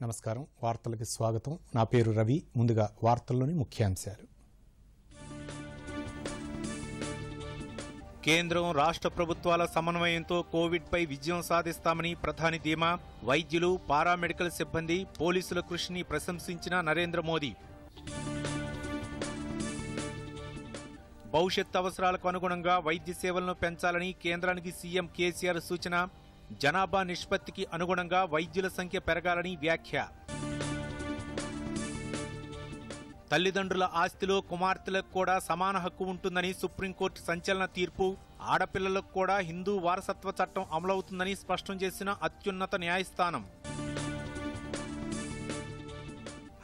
నమస్కారం వార్తలకు స్వాగతం నా పేరు రవి ముందుగా వార్తల్లోని ముఖ్యాంశాలు కేంద్రం రాష్ట్ర ప్రభుత్వాల సమన్వయంతో కోవిడ్ పై విజయం సాధిస్తామని ప్రధాని ధీమా వైద్యులు పారామెడికల్ సిబ్బంది పోలీసుల కృషిని ప్రశంసించిన నరేంద్ర మోదీ భవిష్యత్ అవసరాలకు అనుగుణంగా వైద్య సేవలను పెంచాలని కేంద్రానికి సీఎం కేసీఆర్ సూచన జనాభా నిష్పత్తికి అనుగుణంగా వైద్యుల సంఖ్య పెరగాలని వ్యాఖ్య తల్లిదండ్రుల ఆస్తిలో కుమార్తెలకు కూడా సమాన హక్కు ఉంటుందని సుప్రీంకోర్టు సంచలన తీర్పు ఆడపిల్లలకు కూడా హిందూ వారసత్వ చట్టం అమలవుతుందని స్పష్టం చేసిన అత్యున్నత న్యాయస్థానం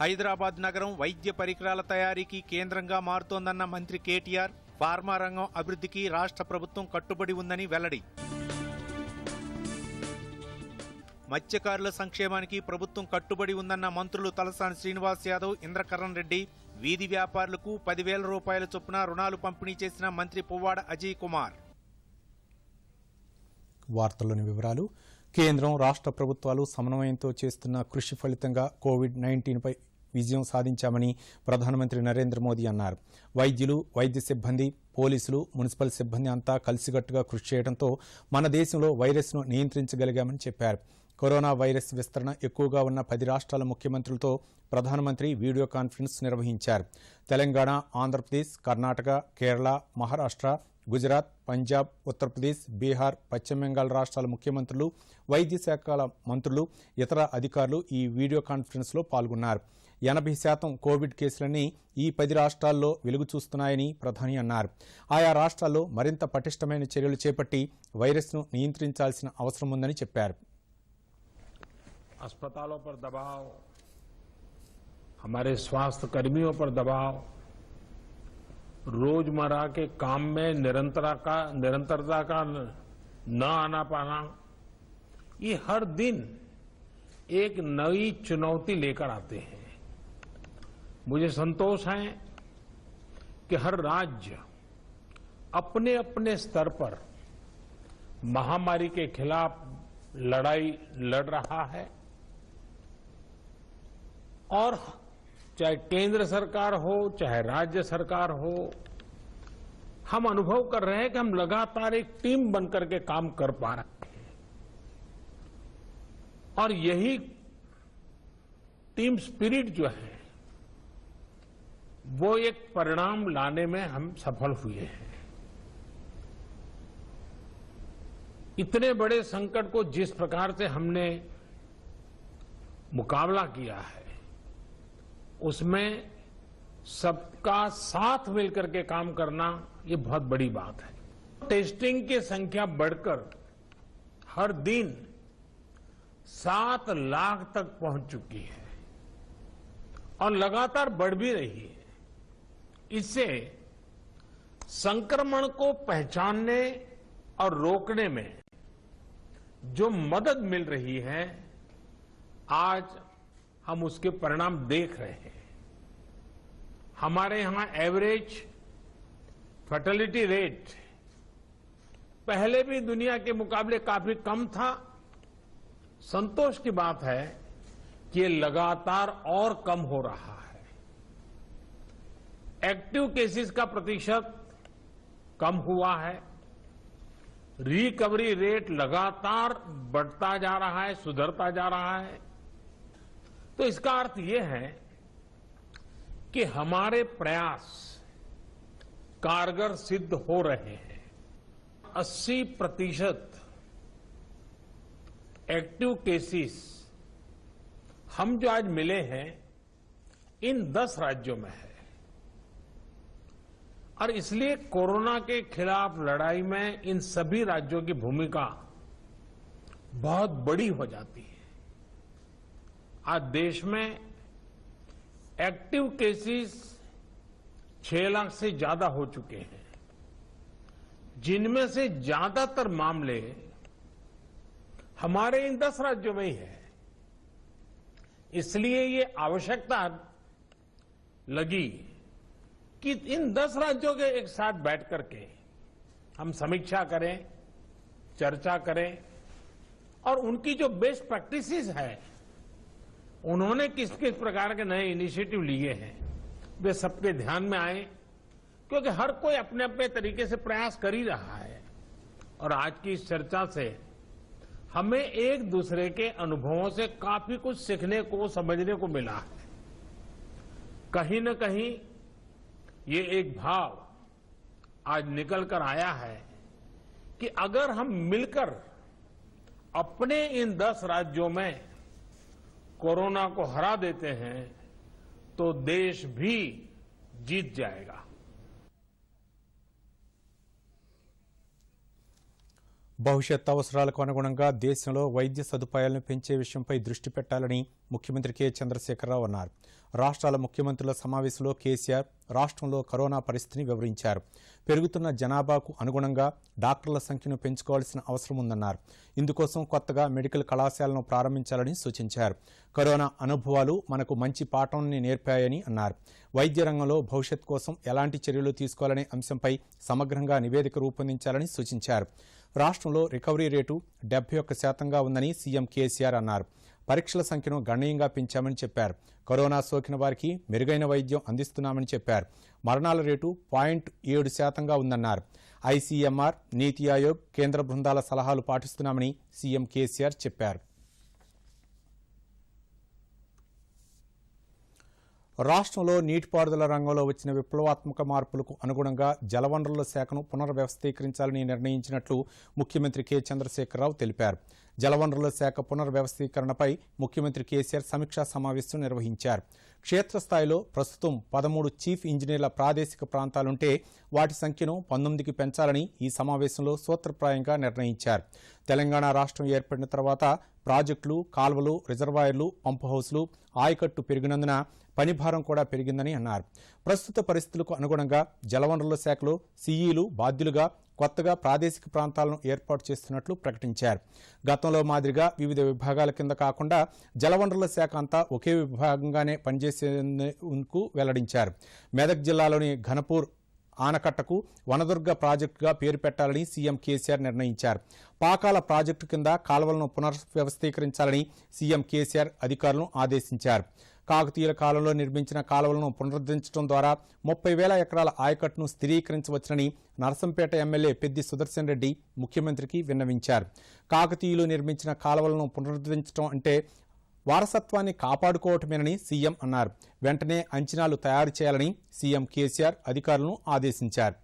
హైదరాబాద్ నగరం వైద్య పరికరాల తయారీకి కేంద్రంగా మారుతోందన్న మంత్రి కేటీఆర్ ఫార్మా రంగం అభివృద్ధికి రాష్ట్ర ప్రభుత్వం కట్టుబడి ఉందని వెల్లడి మత్స్యకారుల సంక్షేమానికి ప్రభుత్వం కట్టుబడి ఉందన్న మంత్రులు తలసాని శ్రీనివాస్ యాదవ్ ఇంద్రకరణ్ రెడ్డి వీధి వ్యాపారులకు 10,000 రూపాయల చొప్పున రుణాలు పంపిణీ చేసిన మంత్రి పువ్వాడ అజయ్ కుమార్. వార్తల్లోని వివరాలు. కేంద్రం రాష్ట్ర ప్రభుత్వాలు సమన్వయంతో చేస్తున్న కృషి ఫలితంగా కోవిడ్-19 పై విజయం సాధించామని ప్రధానమంత్రి నరేంద్ర మోదీ అన్నారు. వైద్యులు, వైద్య సిబ్బంది, పోలీసులు, మున్సిపల్ సిబ్బంది అంతా కలిసికట్టుగా కృషి చేయడంతో మన దేశంలో వైరస్ను నియంత్రించగలిగామని చెప్పారు. కరోనా వైరస్ విస్తరణ ఎక్కువగా ఉన్న 10 రాష్ట్రాల ముఖ్యమంత్రులతో ప్రధానమంత్రి వీడియో కాన్ఫరెన్స్ నిర్వహించారు. తెలంగాణ, ఆంధ్రప్రదేశ్, కర్ణాటక, కేరళ, మహారాష్ట్ర, గుజరాత్, పంజాబ్, ఉత్తరప్రదేశ్, బీహార్, పశ్చిమ బెంగాల్ రాష్ట్రాల ముఖ్యమంత్రులు, వైద్య శాఖల మంత్రులు, ఇతర అధికారులు ఈ వీడియో కాన్ఫరెన్స్లో పాల్గొన్నారు. 80% కోవిడ్ కేసులన్నీ ఈ 10 రాష్ట్రాల్లో వెలుగు చూస్తున్నాయని ప్రధాని అన్నారు. ఆయా రాష్ట్రాల్లో మరింత పటిష్టమైన చర్యలు చేపట్టి వైరస్ను నియంత్రించాల్సిన అవసరం ఉందని చెప్పారు. अस्पतालों पर दबाव, हमारे स्वास्थ्य कर्मियों पर दबाव, रोजमर्रा के काम में निरंतरता का न आना पाना, ये हर दिन एक नई चुनौती लेकर आते हैं. मुझे संतोष है कि हर राज्य अपने अपने स्तर पर महामारी के खिलाफ लड़ाई लड़ रहा है और चाहे केंद्र सरकार हो चाहे राज्य सरकार हो, हम अनुभव कर रहे हैं कि हम लगातार एक टीम बनकर के काम कर पा रहे हैं और यही टीम स्पिरिट जो है वो एक परिणाम लाने में हम सफल हुए हैं. इतने बड़े संकट को जिस प्रकार से हमने मुकाबला किया है उसमें सबका साथ मिलकर के काम करना ये बहुत बड़ी बात है. टेस्टिंग की संख्या बढ़कर हर दिन 7 लाख तक पहुंच चुकी है और लगातार बढ़ भी रही है. इससे संक्रमण को पहचानने और रोकने में जो मदद मिल रही है आज हम उसके परिणाम देख रहे हैं. हमारे यहां एवरेज फर्टिलिटी रेट पहले भी दुनिया के मुकाबले काफी कम था. संतोष की बात है कि ये लगातार और कम हो रहा है. एक्टिव केसेस का प्रतिशत कम हुआ है. रिकवरी रेट लगातार बढ़ता जा रहा है, सुधरता जा रहा है. तो इसका अर्थ यह है कि हमारे प्रयास कारगर सिद्ध हो रहे हैं. 80% एक्टिव केसेस हम जो आज मिले हैं इन 10 राज्यों में है और इसलिए कोरोना के खिलाफ लड़ाई में इन सभी राज्यों की भूमिका बहुत बड़ी हो जाती है. आज देश में एक्टिव केसेस 6 लाख से ज्यादा हो चुके हैं, जिनमें से ज्यादातर मामले हमारे इन 10 राज्यों में ही है. इसलिए ये आवश्यकता लगी कि इन 10 राज्यों के एक साथ बैठ करके हम समीक्षा करें, चर्चा करें और उनकी जो बेस्ट प्रैक्टिसेस है उन्होंने किस किस प्रकार के नए इनिशिएटिव लिए हैं वे सबके ध्यान में आए, क्योंकि हर कोई अपने अपने तरीके से प्रयास कर ही रहा है। और आज की इस चर्चा से हमें एक दूसरे के अनुभवों से काफी कुछ सीखने को, समझने को मिला है। कहीं न कहीं ये एक भाव आज निकल कर आया है कि अगर हम मिलकर अपने इन 10 राज्यों में कोरोना को हरा देते हैं तो देश भी जीत जाएगा। భవిష్యత్ అవసరాలకు అనుగుణంగా దేశంలో వైద్య సదుపాయాలను పెంచే విషయంపై దృష్టి పెట్టాలని ముఖ్యమంత్రి కె చంద్రశేఖరరావు అన్నారు. రాష్ట్రాల ముఖ్యమంత్రుల సమావేశంలో కేసీఆర్ రాష్ట్రంలో కరోనా పరిస్థితిని వివరించారు. పెరుగుతున్న జనాభాకు అనుగుణంగా డాక్టర్ల సంఖ్యను పెంచుకోవాల్సిన అవసరం ఉందన్నారు. ఇందుకోసం కొత్తగా మెడికల్ కళాశాలను ప్రారంభించాలని సూచించారు. కరోనా అనుభవాలు మనకు మంచి పాఠాన్ని నేర్పాయని అన్నారు. వైద్య రంగంలో భవిష్యత్ కోసం ఎలాంటి చర్యలు తీసుకోవాలనే అంశంపై సమగ్రంగా నివేదిక రూపొందించాలని సూచించారు. రాష్ట్రంలో రికవరీ రేటు 71% ఉందని సీఎం కేసీఆర్ అన్నారు. పరీక్షల సంఖ్యను గణనీయంగా పెంచామని చెప్పారు. కరోనా సోకిన వారికి మెరుగైన వైద్యం అందిస్తున్నామని చెప్పారు. మరణాల రేటు 0.7% ఉందన్నారు. ఐసీఎంఆర్, నీతి ఆయోగ్, కేంద్ర బృందాల సలహాలు పాటిస్తున్నామని సీఎం కేసీఆర్ చెప్పారు. రాష్ట్రంలో నీటిపారుదల రంగంలో వచ్చిన విప్లవాత్మక మార్పులకు అనుగుణంగా జలవనరుల శాఖను పునర్వ్యవస్థీకరించాలని నిర్ణయించినట్లు ముఖ్యమంత్రి కె చంద్రశేఖరరావు తెలిపారు. జలవనరుల శాఖ పునర్వ్యవస్థీకరణపై ముఖ్యమంత్రి కేసీఆర్ సమీక్షా సమావేశం నిర్వహించారు. క్షేత్రస్థాయిలో ప్రస్తుతం 13 చీఫ్ ఇంజనీర్ల ప్రాదేశిక ప్రాంతాలుంటే వాటి సంఖ్యను 19కి పెంచాలని ఈ సమావేశంలో సూత్రప్రాయంగా నిర్ణయించారు. తెలంగాణ రాష్ట్రం ఏర్పడిన తర్వాత ప్రాజెక్టులు, కాల్వలు, రిజర్వాయర్లు, పంపు హౌస్లు, ఆయకట్టు పెరిగినందున పనిభారం కూడా పెరిగిందని అన్నారు. ప్రస్తుత పరిస్థితులకు అనుగుణంగా జలవనరుల శాఖలో సీఈలు బాధ్యులుగా కొత్తగా ప్రాదేశిక ప్రాంతాలను ఏర్పాటు చేస్తున్నట్లు ప్రకటించారు. గతంలో మాదిరిగా వివిధ విభాగాల కింద కాకుండా జలవనరుల శాఖ అంతా ఒకే విభాగంగానే పనిచేసేందుకు వెల్లడించారు. మెదక్ జిల్లాలోని ఘనపూర్ ఆనకట్టకు వనదుర్గ ప్రాజెక్టుగా పేరు పెట్టాలని సీఎం కేసీఆర్ నిర్ణయించారు. పాకాల ప్రాజెక్టు కింద కాలువలను పునర్వ్యవస్థీకరించాలని సీఎం కేసీఆర్ అధికారులను ఆదేశించారు. కాకతీయుల కాలంలో నిర్మించిన కాలువలను పునరుద్ధరించడం ద్వారా 30,000 ఎకరాల ఆయకట్టును స్థిరీకరించవచ్చునని నరసంపేట ఎమ్మెల్యే పెద్ది సుదర్శన్ రెడ్డి ముఖ్యమంత్రికి విన్నవించారు. కాకతీయులు నిర్మించిన కాలువలను పునరుద్ధరించడం అంటే వారసత్వాన్ని కాపాడుకోవటమేనని సీఎం అన్నారు. వెంటనే అంచనాలు తయారు చేయాలని సీఎం కేసీఆర్ అధికారులను ఆదేశించారు.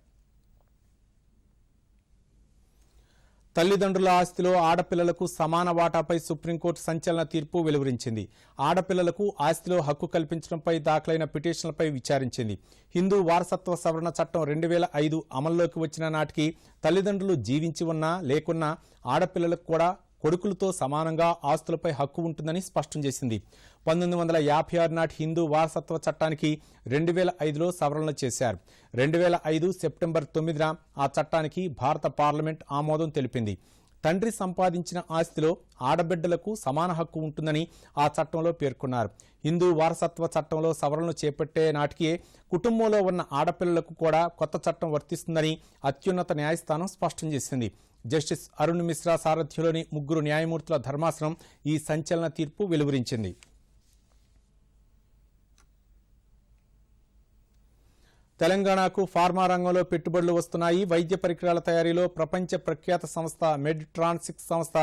తల్లిదండ్రుల ఆస్తిలో ఆడపిల్లలకు సమాన వాటాపై సుప్రీంకోర్టు సంచలన తీర్పు వెలువరించింది. ఆడపిల్లలకు ఆస్తిలో హక్కు కల్పించడంపై దాఖలైన పిటిషన్లపై విచారించింది. హిందూ వారసత్వ సవరణ చట్టం 2005 అమల్లోకి వచ్చిన నాటికి తల్లిదండ్రులు జీవించి ఉన్నా లేకున్నా ఆడపిల్లలకు కూడా కొడుకులతో సమానంగా ఆస్తులపై హక్కు ఉంటుందని స్పష్టం చేసింది. 1956 నాటి హిందూ వారసత్వ చట్టానికి 2005లో సవరణలు చేశారు. 2005 సెప్టెంబర్ 9న ఆ చట్టానికి భారత పార్లమెంట్ ఆమోదం తెలిపింది. తండ్రి సంపాదించిన ఆస్తిలో ఆడబిడ్డలకు సమాన హక్కు ఉంటుందని ఆ చట్టంలో పేర్కొన్నారు. హిందూ వారసత్వ చట్టంలో సవరణలు చేపట్టే నాటికే కుటుంబంలో ఉన్న ఆడపిల్లలకు కూడా కొత్త చట్టం వర్తిస్తుందని అత్యున్నత న్యాయస్థానం స్పష్టం చేసింది. జస్టిస్ అరుణ్ మిశ్రా సారథ్యంలోని 3 న్యాయమూర్తుల ధర్మాసనం ఈ సంచలన తీర్పు వెలువరించింది. తెలంగాణకు ఫార్మా రంగంలో పెట్టుబడులు వస్తున్నాయి. వైద్య పరికరాల తయారీలో ప్రపంచ ప్రఖ్యాత సంస్థ మెడ్ట్రాన్సిక్ సంస్థ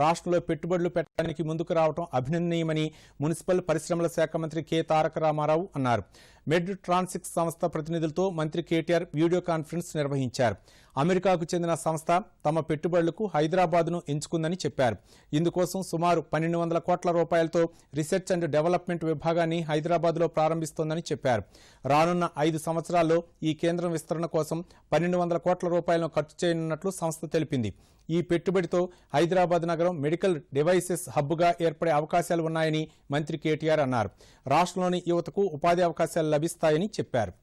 రాష్ట్రంలో పెట్టుబడులు పెట్టడానికి ముందుకు రావడం అభినందనీయమని మున్సిపల్ పరిశ్రమల శాఖ మంత్రి కె తారక రామారావు అన్నారు. మెడ్ట్రాన్సిక్ సంస్థ ప్రతినిధులతో మంత్రి కేటీఆర్ వీడియో కాన్ఫరెన్స్ నిర్వహించారు. అమెరికాకు చెందిన సంస్థ తమ పెట్టుబడులకు హైదరాబాద్ను ఎంచుకుందని చెప్పారు. ఇందుకోసం సుమారు 1,200 కోట్ల రూపాయలతో రీసెర్చ్ అండ్ డెవలప్మెంట్ విభాగాన్ని హైదరాబాద్లో ప్రారంభిస్తోందని చెప్పారు. రానున్న 5 సంవత్సరాల్లో ఈ కేంద్రం విస్తరణ కోసం 1,200 కోట్ల రూపాయలను ఖర్చు చేయనున్నట్లు సంస్థ తెలిపింది. ఈ పెట్టుబడితో హైదరాబాద్ నగరం మెడికల్ డివైసెస్ హబ్గా ఏర్పడే అవకాశాలు ఉన్నాయని మంత్రి కేటీఆర్ అన్నారు. రాష్ట్రంలోని యువతకు ఉపాధి అవకాశాలు లభిస్తాయని చెప్పారు.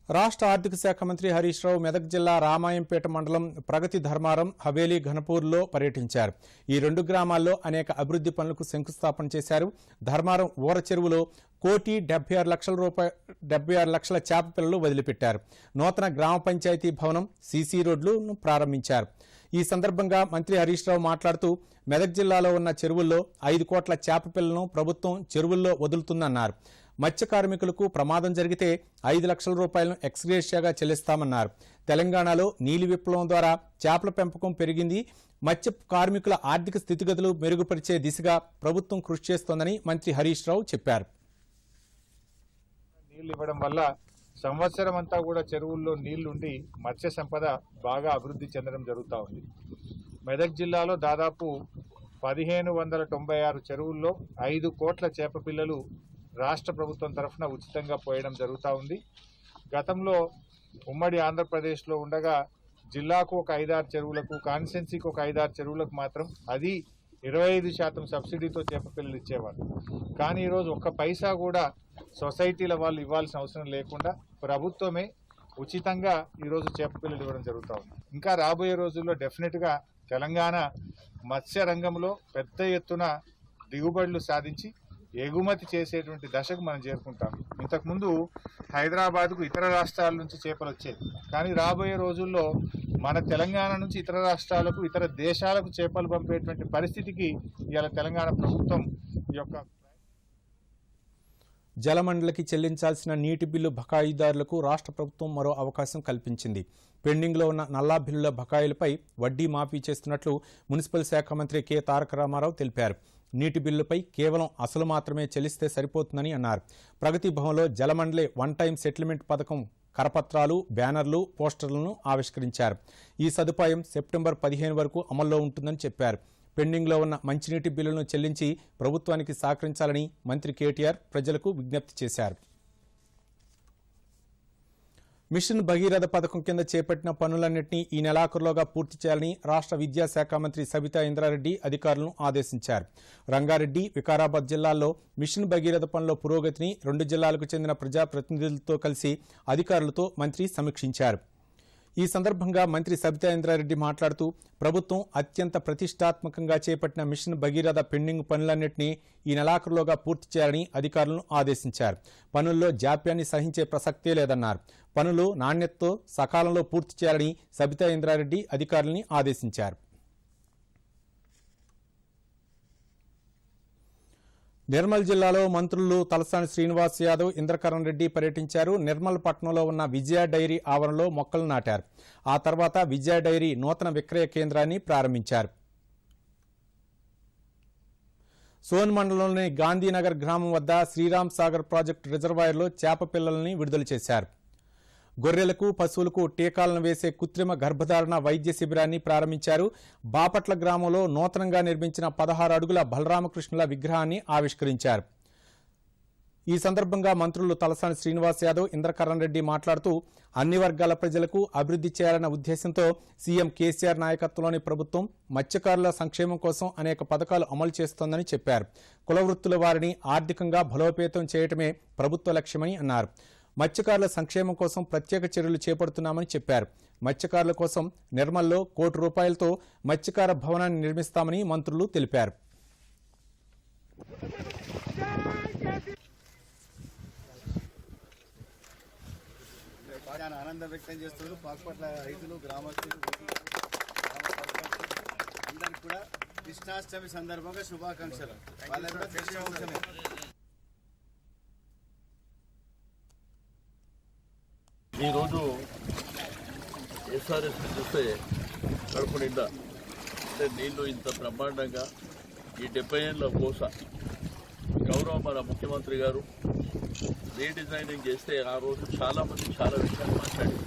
రాష్ట్ర ఆర్థిక శాఖ మంత్రి హరీష్ రావు మెదక్ జిల్లా రామాయంపేట మండలం ప్రగతి ధర్మారం, హవేలీ, ఘనపూర్లో పర్యటించారు. ఈ 2 గ్రామాల్లో అనేక అభివృద్ధి పనులకు శంకుస్థాపన చేశారు. ధర్మారం ఊర చెరువులో 1,76 లక్షల చేప పిల్లలు వదిలిపెట్టారు. నూతన గ్రామ పంచాయతీ భవనం, సీసీ రోడ్లను ప్రారంభించారు. ఈ సందర్భంగా మంత్రి హరీష్ రావు మాట్లాడుతూ మెదక్ జిల్లాలో ఉన్న చెరువుల్లో 5 కోట్ల చేప పిల్లలను ప్రభుత్వం చెరువుల్లో వదులుతుందన్నారు. మత్స్య కార్మికులకు ప్రమాదం జరిగితే 5 లక్షల రూపాయలను ఎక్స్గ్రేషియాగా చెల్లిస్తామన్నారు. తెలంగాణలో నీలి విప్లవం ద్వారా చేపల పెంపకం పెరిగింది. మత్స్య కార్మికుల ఆర్థిక స్థితిగతులు మెరుగుపరిచే దిశగా ప్రభుత్వం కృషి చేస్తోందని మంత్రి హరీష్ రావు చెప్పారు. నీళ్లు ఇవ్వడం వల్ల సంవత్సరం అంతా కూడా చెరువుల్లో నీళ్లుండి మత్స్య సంపద బాగా అభివృద్ధి చెందడం జరుగుతూ ఉంది. మెదక్ జిల్లాలో దాదాపు 1596 చెరువుల్లో 5 కోట్ల చేప పిల్లలు రాష్ట్ర ప్రభుత్వం తరఫున ఉచితంగా పోయడం జరుగుతూ ఉంది. గతంలో ఉమ్మడి ఆంధ్రప్రదేశ్లో ఉండగా జిల్లాకు ఒక 5-6 చెరువులకు, కాన్స్టెన్సీకి ఒక 5-6 చెరువులకు మాత్రం అది 25% సబ్సిడీతో చేప పిల్లలు ఇచ్చేవారు. కానీ ఈరోజు ఒక్క పైసా కూడా సొసైటీల వాళ్ళు ఇవ్వాల్సిన అవసరం లేకుండా ప్రభుత్వమే ఉచితంగా ఈరోజు చేప పిల్లలు ఇవ్వడం జరుగుతూ ఉంది. ఇంకా రాబోయే రోజుల్లో డెఫినెట్గా తెలంగాణ మత్స్య రంగంలో పెద్ద ఎత్తున దిగుబడులు సాధించి ఎగుమతి చేసేటువంటి దశకు మనం చేరుకుంటాం. ఇంతకుముందు హైదరాబాద్కు ఇతర రాష్ట్రాల నుంచి చేపలు వచ్చేది, కానీ రాబోయే రోజుల్లో మన తెలంగాణ నుంచి ఇతర రాష్ట్రాలకు, ఇతర దేశాలకు చేపలు పంపేటువంటి పరిస్థితికి ఇవాళ తెలంగాణ ప్రభుత్వం ఈ యొక్క జలమండలికి చెల్లించాల్సిన నీటి బిల్లు బకాయిదారులకు రాష్ట్ర ప్రభుత్వం మరో అవకాశం కల్పించింది. పెండింగ్లో ఉన్న నల్లా బిల్లుల బకాయిలపై వడ్డీ మాఫీ చేస్తున్నట్లు మున్సిపల్ శాఖ మంత్రి కె తారక రామారావు తెలిపారు. నీటి బిల్లుపై కేవలం అసలు మాత్రమే చెల్లిస్తే సరిపోతుందని అన్నారు. ప్రగతి భవన్లో జలమండలి వన్ టైం సెటిల్మెంట్ పథకం కరపత్రాలు, బ్యానర్లు, పోస్టర్లను ఆవిష్కరించారు. ఈ సదుపాయం సెప్టెంబర్ 15 వరకు అమల్లో ఉంటుందని చెప్పారు. పెండింగ్లో ఉన్న మంచినీటి బిల్లులను చెల్లించి ప్రభుత్వానికి సహకరించాలని మంత్రి కేటీఆర్ ప్రజలకు విజ్ఞప్తి చేశారు. మిషన్ భగీరథ పథకం కింద చేపట్టిన పనులన్నింటినీ ఈ నెలాఖరులోగా పూర్తి చేయాలని రాష్ట్ర విద్యాశాఖ మంత్రి సబితా ఇంద్రారెడ్డి అధికారులను ఆదేశించారు. రంగారెడ్డి, వికారాబాద్ జిల్లాల్లో మిషన్ భగీరథ పనుల పురోగతిని 2 జిల్లాలకు చెందిన ప్రజాప్రతినిధులతో కలిసి అధికారులతో మంత్రి సమీక్షించారు. ఈ సందర్భంగా మంత్రి సబితా ఇంద్రారెడ్డి మాట్లాడుతూ ప్రభుత్వం అత్యంత ప్రతిష్టాత్మకంగా చేపట్టిన మిషన్ భగీరథ పెండింగ్ పనులన్నింటినీ ఈ నెలాఖరులోగా పూర్తి చేయాలని అధికారులను ఆదేశించారు. పనుల్లో జాప్యాన్ని సహించే ప్రసక్తే లేదన్నారు. పనులు నాణ్యతతో సకాలంలో పూర్తి చేయాలని సబితా ఇంద్రారెడ్డి అధికారులని ఆదేశించారు. నిర్మల్ జిల్లాలో మంత్రులు తలసాని శ్రీనివాస్ యాదవ్, ఇంద్రకరణ్ రెడ్డి పర్యటించారు. నిర్మల్ పట్టణంలో ఉన్న విజయ డైరీ ఆవరణలో మొక్కలు నాటారు. ఆ తర్వాత విజయ డైరీ నూతన విక్రయ కేంద్రాన్ని ప్రారంభించారు. సోన్ మండలంలోని గాంధీనగర్ గ్రామం వద్ద శ్రీరామ్ సాగర్ ప్రాజెక్టు రిజర్వాయర్లో చేప పిల్లల్ని విడుదల చేశారు. గొర్రెలకు, పశువులకు టీకాలను వేసే కృత్రిమ గర్భధారణ వైద్య శిబిరాన్ని ప్రారంభించారు. బాపట్ల గ్రామంలో నూతనంగా నిర్మించిన 16 అడుగుల బలరామకృష్ణుల విగ్రహాన్ని ఆవిష్కరించారు. ఈ సందర్భంగా మంత్రులు తలసాని శ్రీనివాస్ యాదవ్, ఇంద్రకరణ్ రెడ్డి మాట్లాడుతూ అన్ని వర్గాల ప్రజలకు అభివృద్ధి చేయాలన్న ఉద్దేశంతో సీఎం కేసీఆర్ నాయకత్వంలోని ప్రభుత్వం మత్స్యకారుల సంక్షేమం కోసం అనేక పథకాలు అమలు చేస్తోందని చెప్పారు. కుల వృత్తుల వారిని ఆర్థికంగా బలోపేతం చేయటమే ప్రభుత్వ లక్ష్యమని అన్నారు. మత్స్యకారుల సంక్షేమం కోసం ప్రత్యేక చర్యలు చేపడుతున్నామని చెప్పారు. మత్స్యకారుల కోసం నిర్మల్లో 1 కోటి రూపాయలతో మత్స్యకార భవనాన్ని నిర్మిస్తామని మంత్రులు తెలిపారు. ఆనందం వ్యక్తం చేస్తున్నారు. పాకుపట్ల రైతులు, గ్రామస్తులు అందరికి కూడా కృష్ణాష్టమి సందర్భంగా శుభాకాంక్షలు. ఈరోజు ఎస్ఆర్ఎస్ చూస్తే కడుపు నిండా అంటే నీళ్లు ఇంత బ్రహ్మాండంగా ఈ 70 ఏళ్ళ కోస గౌరవ మన ముఖ్యమంత్రి గారు రీడిజైనింగ్ చేస్తే ఆ రోజు చాలామంది చాలా విషయాలు మాట్లాడారు.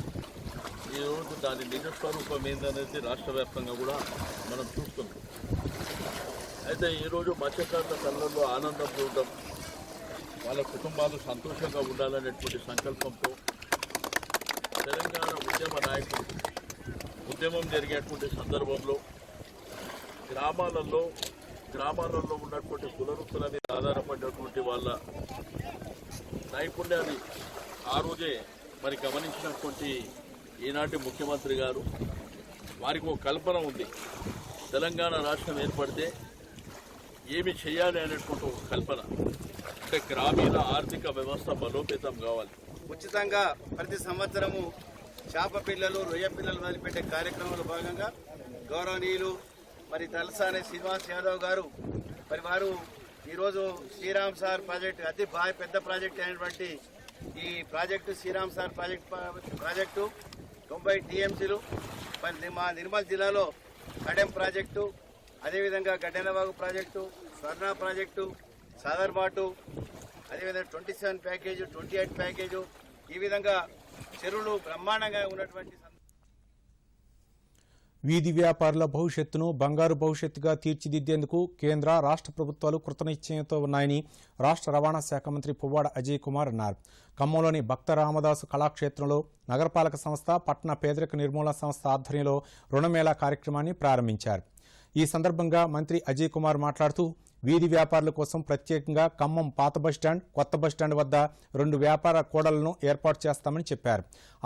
ఈరోజు దాని నిజస్వరూపం ఏందనేది రాష్ట్ర వ్యాప్తంగా కూడా మనం చూస్తున్నాం. అయితే ఈరోజు మత్స్యకారుల కళ్ళల్లో ఆనందం చూడటం, వాళ్ళ కుటుంబాలు సంతోషంగా ఉండాలనేటువంటి సంకల్పంతో తెలంగాణ ఉద్యమ నాయకులు ఉద్యమం జరిగేటువంటి సందర్భంలో గ్రామాలలో ఉన్నటువంటి కులవృత్తుల మీద ఆధారపడినటువంటి వాళ్ళ నైపుణ్యాన్ని ఆ రోజే మరి గమనించినటువంటి ఈనాటి ముఖ్యమంత్రి గారు వారికి ఒక కల్పన ఉంది. తెలంగాణ రాష్ట్రం ఏర్పడితే ఏమి చేయాలి అనేటువంటి ఒక కల్పన, అంటే గ్రామీణ ఆర్థిక వ్యవస్థ బలోపేతం కావాలి. ఉచితంగా ప్రతి సంవత్సరము చేప పిల్లలు, రొయ్య పిల్లలు వదిలిపెట్టే కార్యక్రమంలో భాగంగా గౌరవనీయులు మరి తలసాని శ్రీనివాస్ యాదవ్ గారు మరి వారు ఈరోజు శ్రీరామ్ సార్ ప్రాజెక్టు అతి పెద్ద ప్రాజెక్ట్ అయినటువంటి ఈ ప్రాజెక్టు శ్రీరామ్ సార్ ప్రాజెక్టు 90 టీఎంసీలు మరి మా నిర్మల్ జిల్లాలో కడెం ప్రాజెక్టు, అదేవిధంగా గడ్డెనవాగు ప్రాజెక్టు, స్వర్ణ ప్రాజెక్టు, సాదర్మాటు, అదేవిధంగా 27 ప్యాకేజు, 28 ప్యాకేజు, ఈ విధంగా చెరువులు బ్రహ్మాండంగా ఉన్నటువంటి వీధి వ్యాపారుల భవిష్యత్తును బంగారు భవిష్యత్తుగా తీర్చిదిద్దేందుకు కేంద్ర రాష్ట్ర ప్రభుత్వాలు కృతనిశ్చయంతో ఉన్నాయని రాష్ట్ర రవాణా శాఖ మంత్రి పువ్వాడ అజయ్ కుమార్ అన్నారు. ఖమ్మంలోని భక్త రామదాసు కళాక్షేత్రంలో నగరపాలక సంస్థ, పట్టణ పేదరిక నిర్మూలన సంస్థ ఆధ్వర్యంలో రుణమేళా కార్యక్రమాన్ని ప్రారంభించారు. ఈ సందర్భంగా మంత్రి అజయ్ కుమార్ మాట్లాడుతూ వీధి వ్యాపారుల కోసం ప్రత్యేకంగా ఖమ్మం పాత బస్టాండ్, కొత్త బస్టాండ్ వద్ద 2 వ్యాపార కూడళ్లను ఏర్పాటు చేస్తామని చెప్పారు.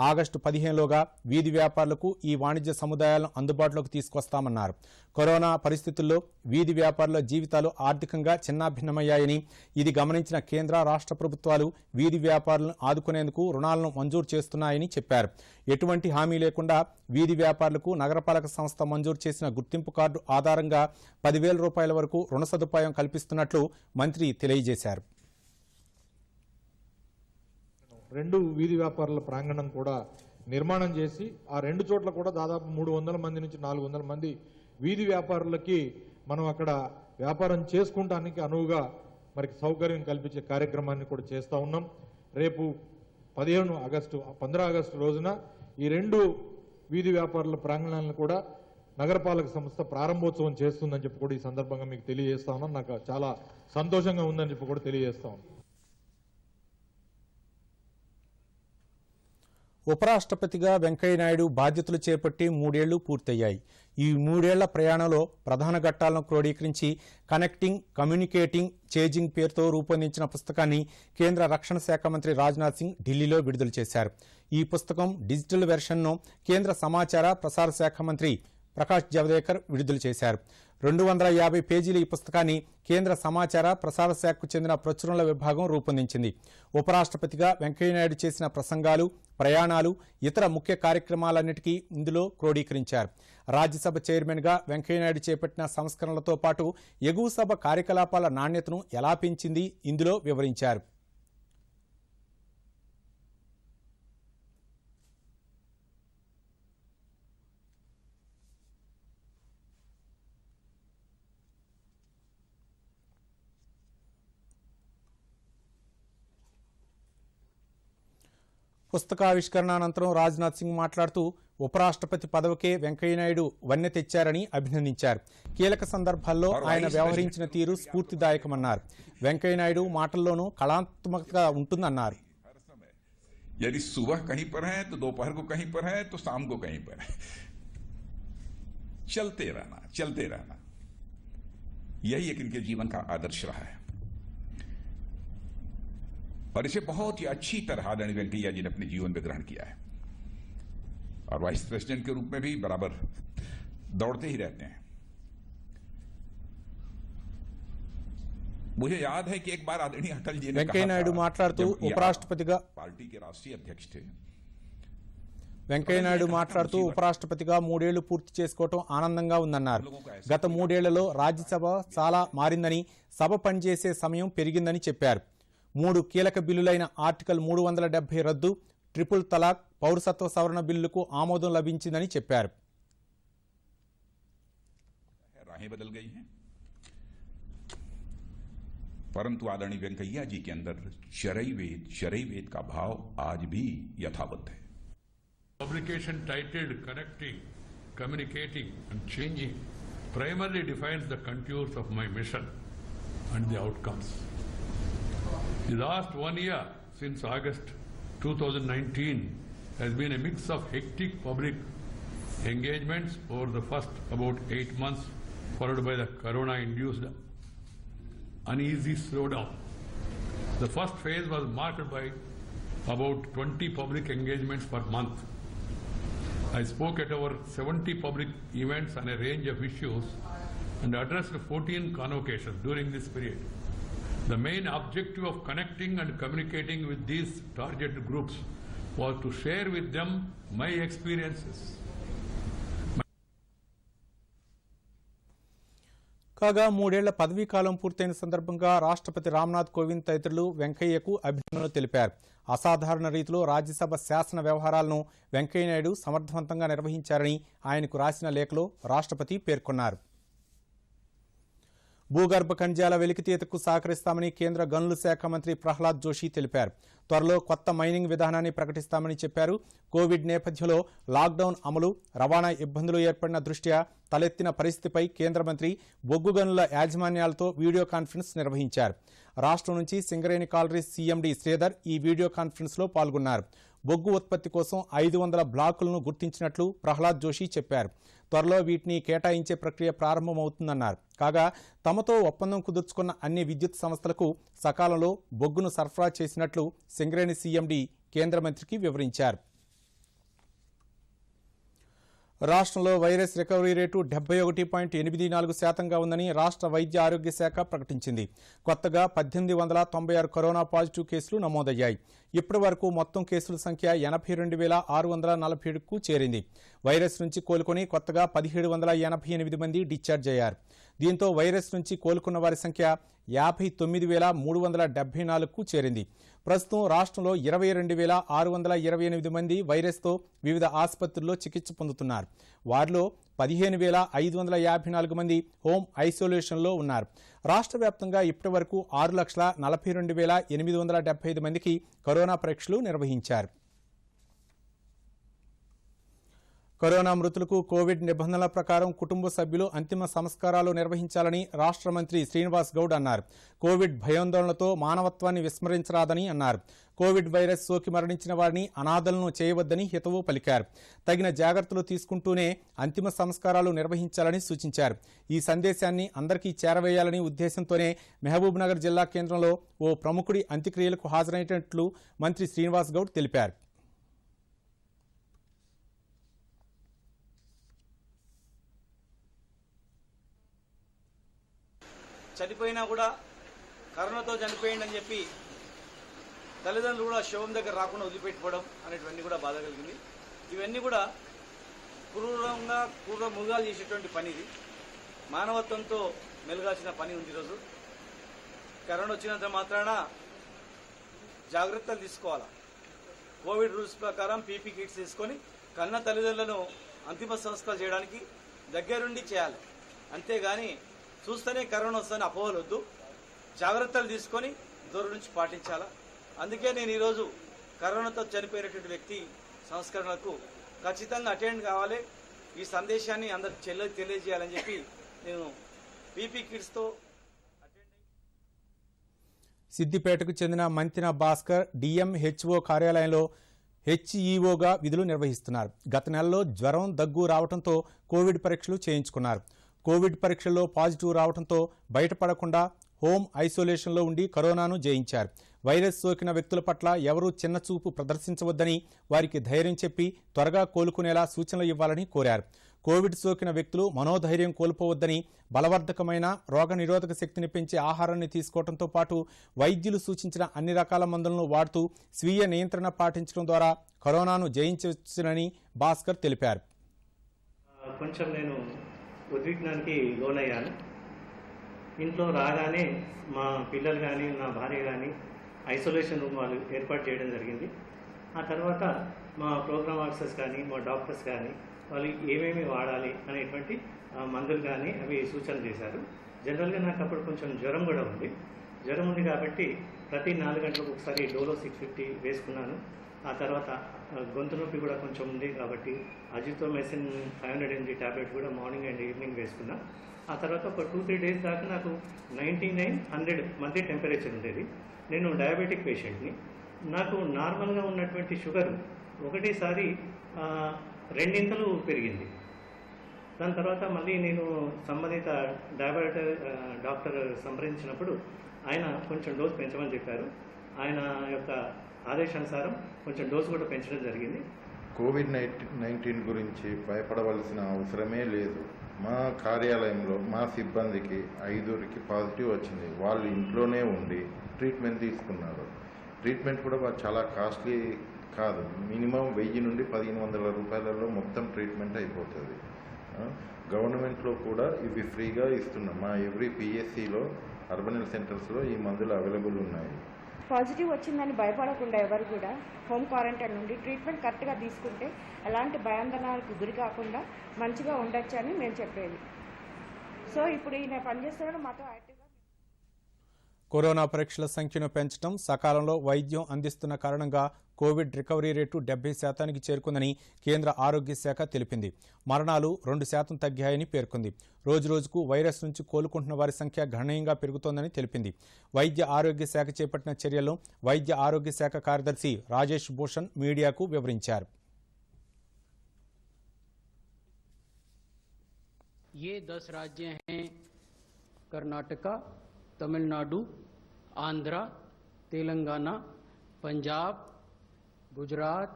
ఆగస్టు 15లోగా వీధి వ్యాపారులకు ఈ వాణిజ్య సముదాయాలను అందుబాటులోకి తీసుకొస్తామన్నారు. కరోనా పరిస్థితుల్లో వీధి వ్యాపారుల జీవితాలు ఆర్థికంగా చిన్నాభిన్నమయ్యాయని, ఇది గమనించిన కేంద్ర రాష్ట్ర ప్రభుత్వాలు వీధి వ్యాపారులను ఆదుకునేందుకు రుణాలను మంజూరు చేస్తున్నాయని చెప్పారు. ఎటువంటి హామీ లేకుండా వీధి వ్యాపారులకు నగరపాలక సంస్థ మంజూరు చేసిన గుర్తింపు కార్డు ఆధారంగా 10,000 రూపాయల వరకు రుణ సదుపాయం కల్పిస్తున్నట్లు మంత్రి తెలియజేశారు. 2 వీధి వ్యాపారుల ప్రాంగణం కూడా నిర్మాణం చేసి ఆ 2 చోట్ల కూడా దాదాపు 300 మంది నుంచి 400 మంది వీధి వ్యాపారులకి మనం అక్కడ వ్యాపారం చేసుకుంటానికి అనువుగా మరి సౌకర్యం కల్పించే కార్యక్రమాన్ని కూడా చేస్తూ ఉన్నాం. రేపు 15 ఆగస్టు రోజున ఈ 2 వీధి వ్యాపారుల ప్రాంగణాలను కూడా నగరపాలక సంస్థ ప్రారంభోత్సవం చేస్తుందని చెప్పి కూడా ఈ సందర్భంగా మీకు తెలియజేస్తా ఉన్నాను. నాకు చాలా సంతోషంగా ఉందని చెప్పి కూడా తెలియజేస్తా ఉన్నాను. ఉపరాష్ట్రపతిగా వెంకయ్యనాయుడు బాధ్యతలు చేపట్టి 3 ఏళ్లు పూర్తయ్యాయి. ఈ 3 ఏళ్ల ప్రయాణంలో ప్రధాన ఘట్టాలను క్రోడీకరించి కనెక్టింగ్, కమ్యూనికేటింగ్, చేంజింగ్ పేరుతో రూపొందించిన పుస్తకాన్ని కేంద్ర రక్షణ శాఖ మంత్రి రాజ్నాథ్ సింగ్ ఢిల్లీలో విడుదల చేశారు. ఈ పుస్తకం డిజిటల్ వెర్షన్ను కేంద్ర సమాచార ప్రసార శాఖ మంత్రి ప్రకాష్ జవదేకర్ విడుదల చేశారు. 250 పేజీల ఈ పుస్తకాన్ని కేంద్ర సమాచార ప్రసార శాఖకు చెందిన ప్రచురణల విభాగం రూపొందించింది. ఉపరాష్ట్రపతిగా వెంకయ్యనాయుడు చేసిన ప్రసంగాలు, ప్రయాణాలు, ఇతర ముఖ్య కార్యక్రమాలన్నిటికీ ఇందులో క్రోడీకరించారు. రాజ్యసభ చైర్మన్గా వెంకయ్యనాయుడు చేపట్టిన సంస్కరణలతో పాటు ఎగువ సభ కార్యకలాపాల నాణ్యతను ఎలా పెంచింది ఇందులో వివరించారు. పుస్తకావిష్కరణ అనంతరం రాజ్నాథ్ సింగ్ మాట్లాడుతూ ఉపరాష్ట్రపతి పదవికే వెంకయ్యనాయుడు వన్నె తెచ్చారని అభినందించారు. కీలక సందర్భాల్లో ఆయన వ్యవహరించిన తీరు స్ఫూర్తిదాయకమన్నారు. వెంకయ్యనాయుడు మాటల్లోనూ కళాత్మకత ఉంటుందన్నారు. यदि सुबह कहीं पर है तो दोपहर को कहीं पर है तो शाम को कहीं पर है, चलते रहना यही एक इनके जीवन का आदर्श रहा है और इसे बहुत ही अच्छी तरह आदरणीय वेंकैया जी ने अपने जीवन में ग्रहण किया है और वाइस प्रेसिडेंट के रूप में भी बराबर दौड़ते ही रहते हैं. मुझे याद है कि एक बार आदरणीय अटल जी ने వెంకయ్యనాయుడు మాట్లాడుతూ ఉపరాష్ట్రపతిగా पार्टी के राष्ट्रीय अध्यक्ष थे. వెంకయ్యనాయుడు మాట్లాడుతూ ఉపరాష్ట్రపతిగా 3 ఏళ్లు పూర్తి చేసుకోవడం ఆనందంగా ఉందన్నారు. గత 3 ఏళ్లలో రాజ్యసభ చాలా మారిందని, సభ పనిచేసే సమయం పెరిగిందని చెప్పారు. 3 కీలక బిల్లులైన ఆర్టికల్ 370 రద్దు, ట్రిపుల్ తలాక్, పౌరసత్వ సవరణ బిల్లులకు ఆమోదం లభించిందని చెప్పారు. राहें बदल गई हैं परंतु आदरणीय वेंकैया जी के अंदर शरई वेद का भाव आज भी यथावत है. Publication titled Connecting, Communicating and Changing primarily defines the contours of my mission and the outcomes. The last 1 year since August 2019 has been a mix of hectic public engagements over the first about 8 months, followed by the corona-induced uneasy slowdown. The first phase was marked by about 20 public engagements per month. I spoke at over 70 public events on a range of issues and addressed 14 convocations during this period. The main objective of connecting and communicating with these targeted groups was to share with them my experiences. కాగా 3 ఏళ్ల పదవీకాలం పూర్తయిన సందర్భంగా రాష్ట్రపతి రామ్నాథ్ కోవింద్ తదితరులు వెంకయ్యకు అభినందనలు తెలిపారు. అసాధారణ రీతిలో రాజ్యసభ శాసన వ్యవహారాలను వెంకయ్యనాయుడు సమర్థవంతంగా నిర్వహించారని ఆయనకు రాసిన లేఖలో రాష్ట్రపతి పేర్కొన్నారు. భూగర్భ ఖనిజాల వెలికితీతకు సహకరిస్తామని కేంద్ర గనుల శాఖ మంత్రి ప్రహ్లాద్ జోషి తెలిపారు. త్వరలో కొత్త మైనింగ్ విధానాన్ని ప్రకటిస్తామని చెప్పారు. కోవిడ్ నేపథ్యంలో లాక్డౌన్ అమలు, రవాణా ఇబ్బందులు ఏర్పడిన దృష్ట్యా తలెత్తిన పరిస్థితిపై కేంద్ర మంత్రి బొగ్గు గనుల యాజమాన్యాలతో వీడియో కాన్ఫరెన్స్ నిర్వహించారు. రాష్ట్రం నుంచి సింగరేణి కాలరీస్ సీఎండీ శ్రీధర్ ఈ వీడియో కాన్ఫరెన్స్లో పాల్గొన్నారు. బొగ్గు ఉత్పత్తి కోసం 500 బ్లాకులను గుర్తించినట్లు ప్రహ్లాద్ జోషి చెప్పారు. త్వరలో వీటిని కేటాయించే ప్రక్రియ ప్రారంభమవుతుందన్నారు. కాగా తమతో ఒప్పందం కుదుర్చుకున్న అన్ని విద్యుత్ సంస్థలకు సకాలంలో బొగ్గును సరఫరా చేసినట్లు సింగరేణి సీఎండీ కేంద్ర మంత్రికి వివరించారు. రాష్ట్రంలో వైరస్ రికవరీ రేటు 71.84% ఉందని రాష్ట్ర వైద్య ఆరోగ్య శాఖ ప్రకటించింది. కొత్తగా 1896 కరోనా పాజిటివ్ కేసులు నమోదయ్యాయి. ఇప్పటి వరకు మొత్తం కేసుల సంఖ్య 82,647కు చేరింది. వైరస్ నుంచి కోలుకొని కొత్తగా 1788 మంది డిశ్చార్జ్ అయ్యారు. దీంతో వైరస్ నుంచి కోలుకున్న వారి సంఖ్య 59,374కు చేరింది. ప్రస్తుతం రాష్ట్రంలో 22,628 మంది వైరస్తో వివిధ ఆసుపత్రుల్లో చికిత్స పొందుతున్నారు. వారిలో 15,554 మంది హోమ్ ఐసోలేషన్లో ఉన్నారు. రాష్ట్ర వ్యాప్తంగా ఇప్పటి వరకు 6,42,875 మందికి కరోనా పరీక్షలు నిర్వహించారు. కరోనా మృతులకు కోవిడ్ నిబంధనల ప్రకారం కుటుంబ సభ్యులు అంతిమ సంస్కారాలు నిర్వహించాలని రాష్ట్ర మంత్రి శ్రీనివాస్ గౌడ్ అన్నారు. కోవిడ్ భయాందోళనలతో మానవత్వాన్ని విస్మరించరాదని అన్నారు. కోవిడ్ వైరస్ సోకి మరణించిన వారిని అనాథలను చేయవద్దని హితవు పలికారు. తగిన జాగ్రత్తలు తీసుకుంటూనే అంతిమ సంస్కారాలు నిర్వహించాలని సూచించారు. ఈ సందేశాన్ని అందరికీ చేరవేయాలని ఉద్దేశంతోనే మహబూబ్ నగర్ జిల్లా కేంద్రంలో ఓ ప్రముఖుడి అంత్యక్రియలకు హాజరైనట్లు మంత్రి శ్రీనివాస్ గౌడ్ తెలిపారు. చనిపోయినా కూడా కరోనాతో చనిపోయిందని చెప్పి తల్లిదండ్రులు కూడా శవం దగ్గర రాకుండా వదిలిపెట్టుకోవడం అనేటివన్నీ కూడా బాధ కలిగింది. ఇవన్నీ కూడా క్రూర మృగాలు చేసేటువంటి పని. ఇది మానవత్వంతో మెలగాల్సిన పని ఉంది. ఈరోజు కరోనా వచ్చినంత మాత్రాన జాగ్రత్తలు తీసుకోవాలి. కోవిడ్ రూల్స్ ప్రకారం పీపీ కిట్స్ తీసుకొని కన్న తల్లిదండ్రులను అంతిమ సంస్కారాలు చేయడానికి దగ్గరుండి చేయాలి. అంతేగాని చూస్తేనే కరోనా వస్తుందని అపోహలొద్దు. జాగ్రత్తలు తీసుకొని దూరం నుంచి పాటించాలా. అందుకే నేను ఈరోజు కరోనాతో చనిపోయినటువంటి వ్యక్తి సంస్కరణలకు ఖచ్చితంగా అటెండ్ కావాలి. ఈ సందేశాన్ని అందరికి తెలియజేయాలని చెప్పి నేను పీపీ కిట్స్తో సిద్దిపేటకు చెందిన మంతిన భాస్కర్ డిఎంహెచ్ఓ కార్యాలయంలో హెచ్ఈఓగా విధులు నిర్వహిస్తున్నారు. గత నెలలో జ్వరం, దగ్గు రావడంతో కోవిడ్ పరీక్షలు చేయించుకున్నారు. కోవిడ్ పరీక్షల్లో పాజిటివ్ రావడంతో బయటపడకుండా హోమ్ ఐసోలేషన్లో ఉండి కరోనాను జయించారు. వైరస్ సోకిన వ్యక్తుల పట్ల ఎవరూ చిన్నచూపు ప్రదర్శించవద్దని, వారికి ధైర్యం చెప్పి త్వరగా కోలుకునేలా సూచనలు ఇవ్వాలని కోరారు. కోవిడ్ సోకిన వ్యక్తులు మనోధైర్యం కోల్పోవద్దని, బలవర్ధకమైన రోగనిరోధక శక్తిని పెంచే ఆహారాన్ని తీసుకోవడంతో పాటు వైద్యులు సూచించిన అన్ని రకాల మందులను వాడుతూ స్వీయ నియంత్రణ పాటించడం ద్వారా కరోనాను జయించవచ్చునని భాస్కర్ తెలిపారు. కొంచెం నేను ఉద్విగ్నానికి లోనయ్యాను. ఇంట్లో రాగానే మా పిల్లలు కానీ నా భార్య కానీ ఐసోలేషన్ రూమ్ వాళ్ళు ఏర్పాటు చేయడం జరిగింది. ఆ తర్వాత మా ప్రోగ్రామ్ ఆఫీసర్స్ కానీ మా డాక్టర్స్ కానీ వాళ్ళు ఏమేమి వాడాలి అనేటువంటి మందులు కానీ అవి సూచన చేశారు. జనరల్గా నాకు అప్పుడు కొంచెం జ్వరం కూడా ఉంది. జ్వరం ఉంది కాబట్టి ప్రతి 4 గంటలకు ఒకసారి డోలో 650 వేసుకున్నాను. ఆ తర్వాత గొంతు నొప్పి కూడా కొంచెం ఉంది కాబట్టి అజిథ్రోమైసిన్ 500 mg ట్యాబ్లెట్ కూడా మార్నింగ్ అండ్ ఈవినింగ్ వేసుకున్నా. ఆ తర్వాత ఒక 2-3 డేస్ దాకా నాకు 99-100 మధ్య టెంపరేచర్ ఉండేది. నేను డయాబెటిక్ పేషెంట్ని. నాకు నార్మల్గా ఉన్నటువంటి షుగర్ ఒకటేసారి 2 పెరిగింది. దాని తర్వాత మళ్ళీ నేను సంబంధిత డాక్టర్ సంప్రదించినప్పుడు ఆయన కొంచెం డోస్ పెంచమని చెప్పారు. ఆయన యొక్క ఆదేశానుసారం కొంచెం డోసు కూడా పెంచడం జరిగింది. కోవిడ్-19 గురించి భయపడవలసిన అవసరమే లేదు. మా కార్యాలయంలో మా సిబ్బందికి 5కి పాజిటివ్ వచ్చింది. వాళ్ళు ఇంట్లోనే ఉండి ట్రీట్మెంట్ తీసుకున్నారు. ట్రీట్మెంట్ కూడా చాలా కాస్ట్లీ కాదు. మినిమం 1000 నుండి 1500 రూపాయలలో మొత్తం ట్రీట్మెంట్ అయిపోతుంది. గవర్నమెంట్లో కూడా ఇవి ఫ్రీగా ఇస్తున్నాం. మా ఎవ్రీ పిఎస్సిలో అర్బన్ హెల్త్ సెంటర్స్లో ఈ మందులు అవైలబుల్ ఉన్నాయి. పాజిటివ్ వచ్చిందని భయపడకుండా ఎవరు కూడా హోమ్ క్వారంటైన్ నుండి ట్రీట్మెంట్ కరెక్ట్గా తీసుకుంటే ఎలాంటి భయాందోళనలకు గురి కాకుండా మంచిగా ఉండొచ్చు అని మేము చెప్పేది. సో ఇప్పుడు ఈయన పనిచేస్తున్నాడు మాతో యాక్టివ్గా. కరోనా పరీక్షల సంఖ్యను పెంచడం, సకాలంలో వైద్యం అందిస్తున్న కారణంగా కోవిడ్ రికవరీ రేటు 70% చేరుకుందని కేంద్ర ఆరోగ్య శాఖ తెలిపింది. మరణాలు 2% తగ్గాయని పేర్కొంది. రోజురోజుకు వైరస్ నుంచి కోలుకుంటున్న వారి సంఖ్య గణనీయంగా పెరుగుతోందని తెలిపింది. వైద్య ఆరోగ్య శాఖ చేపట్టిన చర్యలను వైద్య ఆరోగ్య శాఖ కార్యదర్శి రాజేష్ భూషణ్ మీడియాకు వివరించారు. ये 10 राज्य हैं कर्नाटका, तमिलनाडु, आंध्रा, तेलंगाना, पंजाब, गुजरात,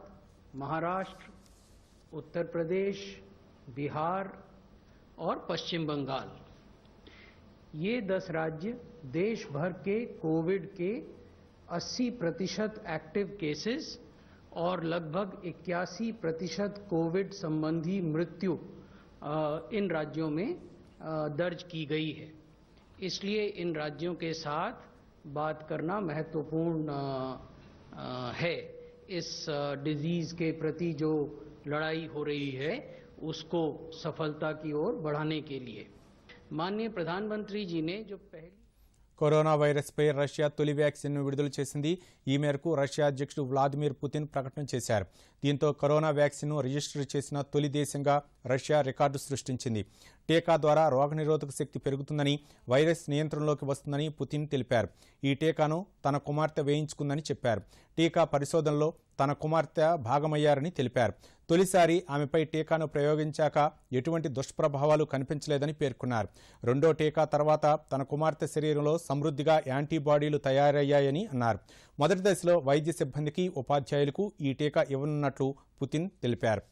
महाराष्ट्र, उत्तर प्रदेश, बिहार और पश्चिम बंगाल। ये 10 राज्य देश भर के कोविड के 80% एक्टिव केसेस और लगभग 81% कोविड संबंधी मृत्यु इन राज्यों में दर्ज की गई है। इसलिए इन राज्यों के साथ बात करना महत्वपूर्ण है। इस डिजीज के प्रति जो लड़ाई हो रही है उसको सफलता की ओर बढ़ाने के लिए माननीय प्रधानमंत्री जी ने जो पहली కరోనా వైరస్పై రష్యా తొలి వ్యాక్సిన్ను విడుదల చేసింది. ఈ మేరకు రష్యా అధ్యక్షుడు వ్లాదిమిర్ పుతిన్ ప్రకటన చేశారు. దీంతో కరోనా వ్యాక్సిన్ను రిజిస్టర్ చేసిన తొలి దేశంగా రష్యా రికార్డు సృష్టించింది. టీకా ద్వారా రోగనిరోధక శక్తి పెరుగుతుందని, వైరస్ నియంత్రణలోకి వస్తుందని పుతిన్ తెలిపారు. ఈ టీకాను తన కుమార్తె వేయించుకుందని చెప్పారు. టీకా పరిశోధనలో తన కుమార్తె భాగమయ్యారని తెలిపారు. తొలిసారి ఆమెపై టీకాను ప్రయోగించాక ఎటువంటి దుష్ప్రభావాలు కనిపించలేదని పేర్కొన్నారు. రెండో టీకా తర్వాత తన కుమార్తె శరీరంలో సమృద్ధిగా యాంటీబాడీలు తయారయ్యాయని అన్నారు. మొదటి దశలో వైద్య సిబ్బందికి, ఉపాధ్యాయులకు ఈ టీకా ఇవ్వనున్నట్లు పుతిన్ తెలిపారు.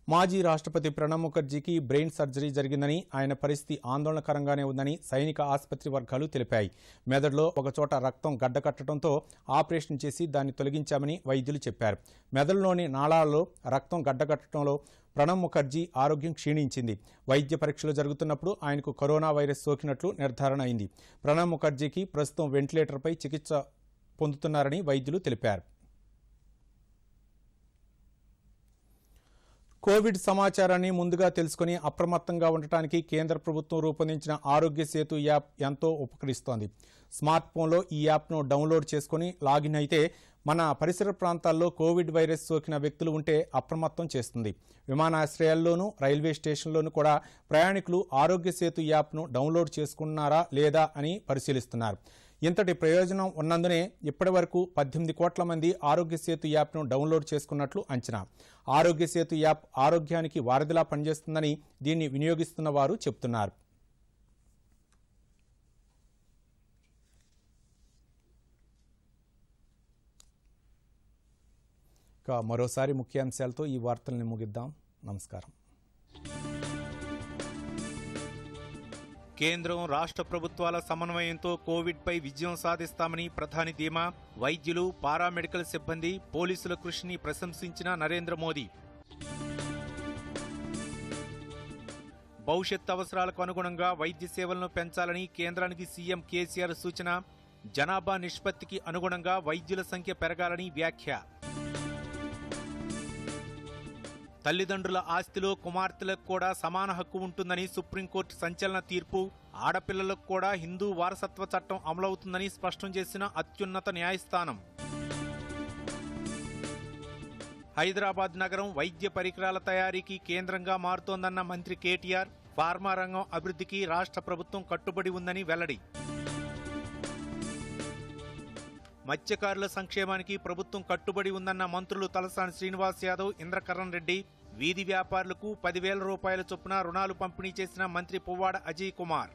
మాజీ రాష్ట్రపతి ప్రణబ్ ముఖర్జీకి బ్రెయిన్ సర్జరీ జరిగిందని, ఆయన పరిస్థితి ఆందోళనకరంగానే ఉందని సైనిక ఆసుపత్రి వర్గాలు తెలిపాయి. మెదడులో ఒకచోట రక్తం గడ్డకట్టడంతో ఆపరేషన్ చేసి దాన్ని తొలగించామని వైద్యులు చెప్పారు. మెదడులోని నాళాలలో రక్తం గడ్డకట్టడంలో ప్రణబ్ ముఖర్జీ ఆరోగ్యం క్షీణించింది. వైద్య పరీక్షలు జరుగుతున్నప్పుడు ఆయనకు కరోనా వైరస్ సోకినట్లు నిర్ధారణ అయింది. ప్రణబ్ ముఖర్జీకి ప్రస్తుతం వెంటిలేటర్పై చికిత్స పొందుతున్నారని వైద్యులు తెలిపారు. కోవిడ్ సమాచారాన్ని ముందుగా తెలుసుకుని అప్రమత్తంగా ఉండటానికి కేంద్ర ప్రభుత్వం రూపొందించిన ఆరోగ్య సేతు యాప్ ఎంతో ఉపకరిస్తోంది. స్మార్ట్ ఫోన్లో ఈ యాప్ను డౌన్లోడ్ చేసుకుని లాగిన్ అయితే మన పరిసర ప్రాంతాల్లో కోవిడ్ వైరస్ సోకిన వ్యక్తులు ఉంటే అప్రమత్తం చేస్తుంది. విమానాశ్రయాల్లోనూ, రైల్వే స్టేషన్లోనూ కూడా ప్రయాణికులు ఆరోగ్య సేతు యాప్ను డౌన్లోడ్ చేసుకున్నారా లేదా అని పరిశీలిస్తున్నారు. ఇంతటి ప్రయోజనం ఉన్నందునే ఇప్పటి వరకు 18 కోట్ల మంది ఆరోగ్య సేతు యాప్ను డౌన్లోడ్ చేసుకున్నట్లు అంచనా. ఆరోగ్య సేతు యాప్ ఆరోగ్యానికి వారధిలా పనిచేస్తుందని దీన్ని వినియోగిస్తున్న వారు చెబుతున్నారు. మరోసారి ముఖ్యాంశాలతో ఈ వార్తల్ని ముగిద్దాం. నమస్కారం. కేంద్రం, రాష్ట్ర ప్రభుత్వాల సమన్వయంతో కోవిడ్పై విజయం సాధిస్తామని ప్రధాని ధీమా. వైద్యులు, పారామెడికల్ సిబ్బంది, పోలీసుల కృషిని ప్రశంసించిన నరేంద్ర మోదీ. భవిష్యత్ అవసరాలకు అనుగుణంగా వైద్య సేవలను పెంచాలని కేంద్రానికి సీఎం కేసీఆర్ సూచన. జనాభా నిష్పత్తికి అనుగుణంగా వైద్యుల సంఖ్య పెరగాలని వ్యాఖ్య. తల్లిదండ్రుల ఆస్తిలో కుమార్తెలకు కూడా సమాన హక్కు ఉంటుందని సుప్రీంకోర్టు సంచలన తీర్పు. ఆడపిల్లలకు కూడా హిందూ వారసత్వ చట్టం అమలవుతుందని స్పష్టం చేసిన అత్యున్నత న్యాయస్థానం. హైదరాబాద్ నగరం వైద్య పరికరాల తయారీకి కేంద్రంగా మారుతోందన్న మంత్రి కేటీఆర్. ఫార్మా రంగం అభివృద్ధికి రాష్ట్ర ప్రభుత్వం కట్టుబడి ఉందని వెల్లడి. మత్స్యకారుల సంక్షేమానికి ప్రభుత్వం కట్టుబడి ఉందన్న మంత్రులు తలసాని శ్రీనివాస్ యాదవ్, ఇంద్రకరణ్ రెడ్డి. వీధి వ్యాపారులకు 10,000 రూపాయల చొప్పున రుణాలు పంపిణీ చేసిన మంత్రి పువ్వాడ అజయ్ కుమార్.